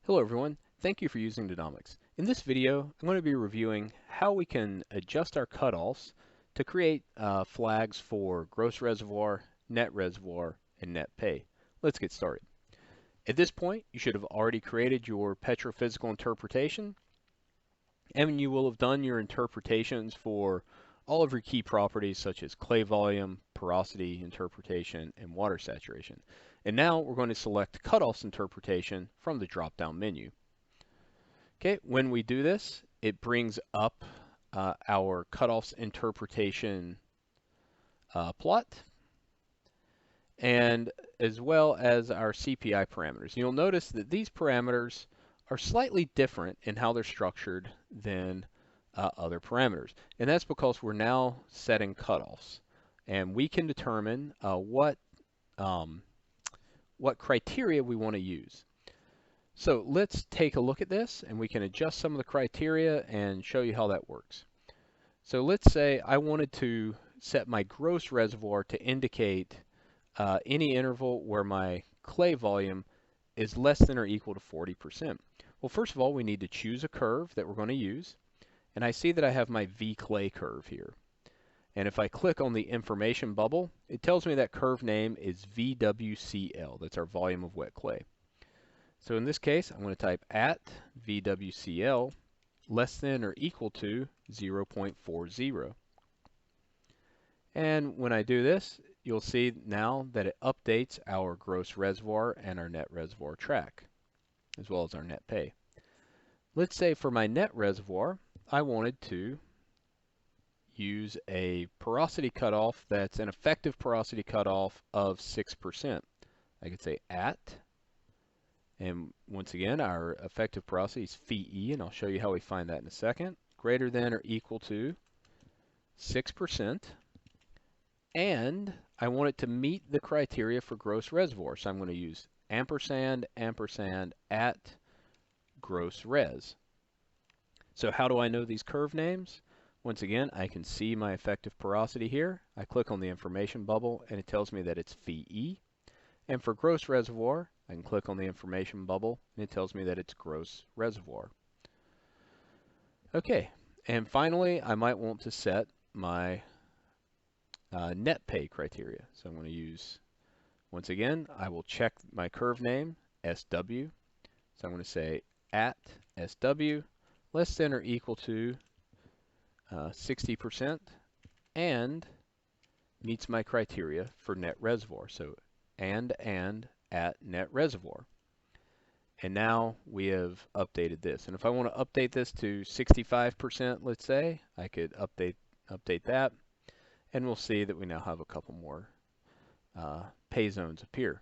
Hello everyone, thank you for using Danomics. In this video, I'm going to be reviewing how we can adjust our cutoffs to create flags for gross reservoir, and net pay. Let's get started. At this point, you should have already created your petrophysical interpretation, and you will have done your interpretations for all of your key properties such as clay volume, porosity interpretation, and water saturation. And now we're going to select cutoffs interpretation from the drop-down menu. Okay, when we do this, it brings up our cutoffs interpretation plot, and as well as our CPI parameters. You'll notice that these parameters are slightly different in how they're structured than other parameters. And that's because we're now setting cutoffs. And we can determine what criteria we want to use. So let's take a look at this, and we can adjust some of the criteria and show you how that works. So let's say I wanted to set my gross reservoir to indicate any interval where my clay volume is less than or equal to 40%. Well, first of all, we need to choose a curve that we're going to use. And I see that I have my V clay curve here. And if I click on the information bubble, it tells me that curve name is VWCL. That's our volume of wet clay. So in this case, I'm going to type at VWCL less than or equal to 0.40. And when I do this, you'll see now that it updates our gross reservoir and our net reservoir track, as well as our net pay. Let's say for my net reservoir, I wanted to use a porosity cutoff that's an effective porosity cutoff of 6%. I could say at, and once again, our effective porosity is Phi, and I'll show you how we find that in a second, greater than or equal to 6%. And I want it to meet the criteria for gross reservoir. So I'm going to use ampersand, ampersand at gross res. So how do I know these curve names? Once again, I can see my effective porosity here. I click on the information bubble, and it tells me that it's Phi. And for gross reservoir, I can click on the information bubble, and it tells me that it's gross reservoir. Okay, and finally, I might want to set my net pay criteria. So I'm going to use, once again, I will check my curve name, SW. So I'm going to say at SW less than or equal to 60% and meets my criteria for net reservoir. So and at net reservoir. And now we have updated this. And if I want to update this to 65%, let's say, I could update that. And we'll see that we now have a couple more pay zones appear.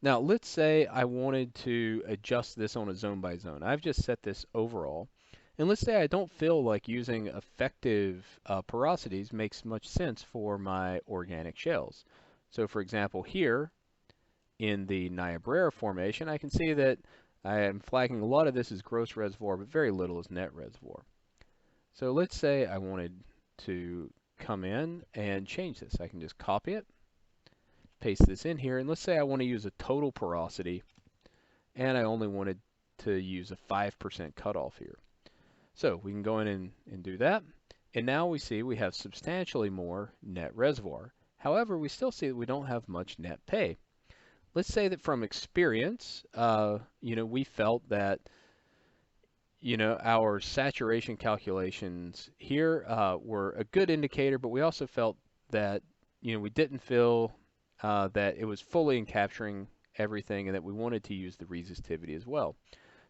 Now, let's say I wanted to adjust this on a zone by zone. I've just set this overall. And let's say I don't feel like using effective porosities makes much sense for my organic shales. So for example, here in the Niobrara formation, I can see that I am flagging a lot of this as gross reservoir, but very little as net reservoir. So let's say I wanted to come in and change this. I can just copy it, paste this in here, and let's say I want to use a total porosity, and I only wanted to use a 5% cutoff here. So we can go in and do that, and now we see we have substantially more net reservoir. However, we still see that we don't have much net pay. Let's say that from experience, we felt that our saturation calculations here were a good indicator, but we also felt that, we didn't feel that it was fully encapturing everything and that we wanted to use the resistivity as well.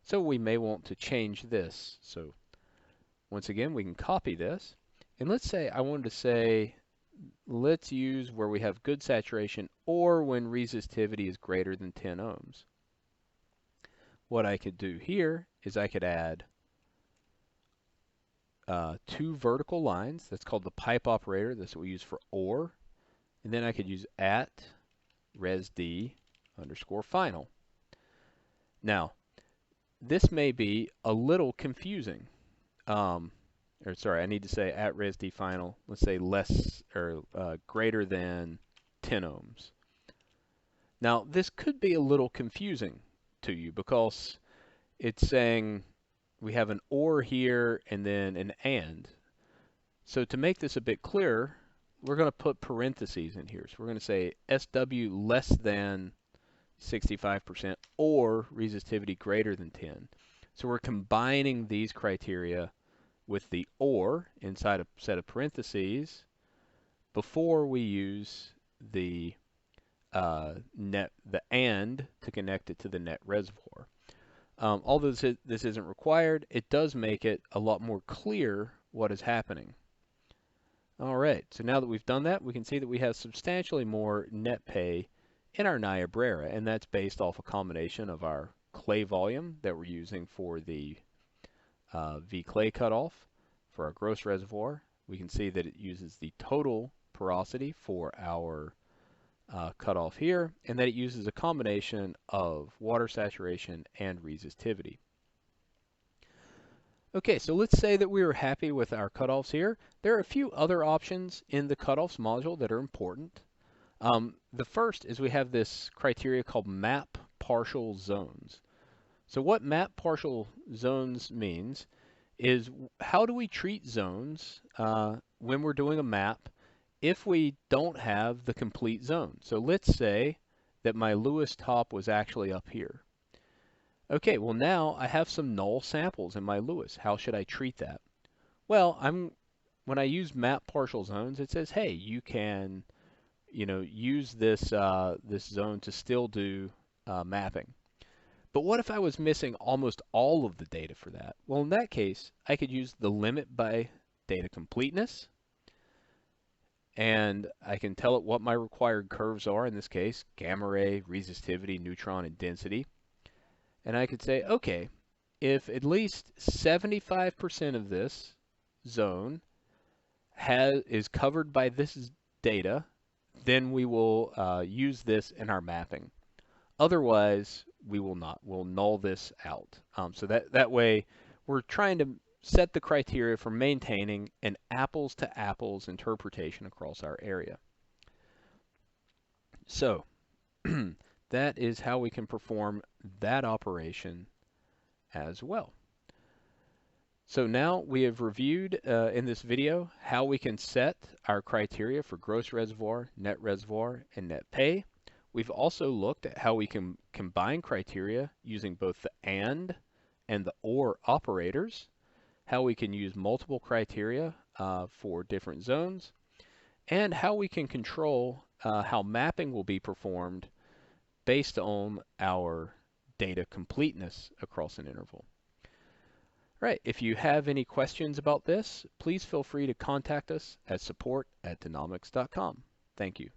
So we may want to change this. So once again, we can copy this. And let's say I wanted to say, let's use where we have good saturation or when resistivity is greater than 10 ohms. What I could do here is I could add two vertical lines. That's called the pipe operator. That's what we use for OR. And then I could use at resd underscore final. Now, this may be a little confusing. I need to say at resd final. Let's say less or greater than 10 ohms. Now, this could be a little confusing to you because it's saying we have an or here and then an and. So to make this a bit clearer, we're going to put parentheses in here. So we're going to say SW less than 65% or resistivity greater than 10. So we're combining these criteria with the or inside a set of parentheses before we use the and to connect it to the net reservoir. Although this isn't required, it does make it a lot more clear what is happening. All right, so now that we've done that, we can see that we have substantially more net pay in our Niobrara, and that's based off a combination of our clay volume that we're using for the V clay cutoff for our gross reservoir. We can see that it uses the total porosity for our cutoff here, and that it uses a combination of water saturation and resistivity. Okay, so let's say that we were happy with our cutoffs here. There are a few other options in the cutoffs module that are important. The first is we have this criteria called map partial zones. So what map partial zones means is how do we treat zones when we're doing a map if we don't have the complete zone. So let's say that my Lewis top was actually up here. Okay, well now I have some null samples in my Lewis. How should I treat that? Well, when I use map partial zones, it says, hey, you can, use this this zone to still do mapping. But what if I was missing almost all of the data for that? Well, in that case, I could use the limit by data completeness, and I can tell it what my required curves are, in this case, gamma ray, resistivity, neutron, and density. And I could say, okay, if at least 75% of this zone is covered by this data, then we will use this in our mapping. Otherwise, we will not. We'll null this out. So that way, we're trying to set the criteria for maintaining an apples-to-apples interpretation across our area. So that is how we can perform that operation as well. So now we have reviewed in this video how we can set our criteria for gross reservoir, net reservoir, and net pay. We've also looked at how we can combine criteria using both the and the or operators, how we can use multiple criteria for different zones, and how we can control how mapping will be performed based on our data completeness across an interval. All right, if you have any questions about this, please feel free to contact us at support@danomics.com. Thank you.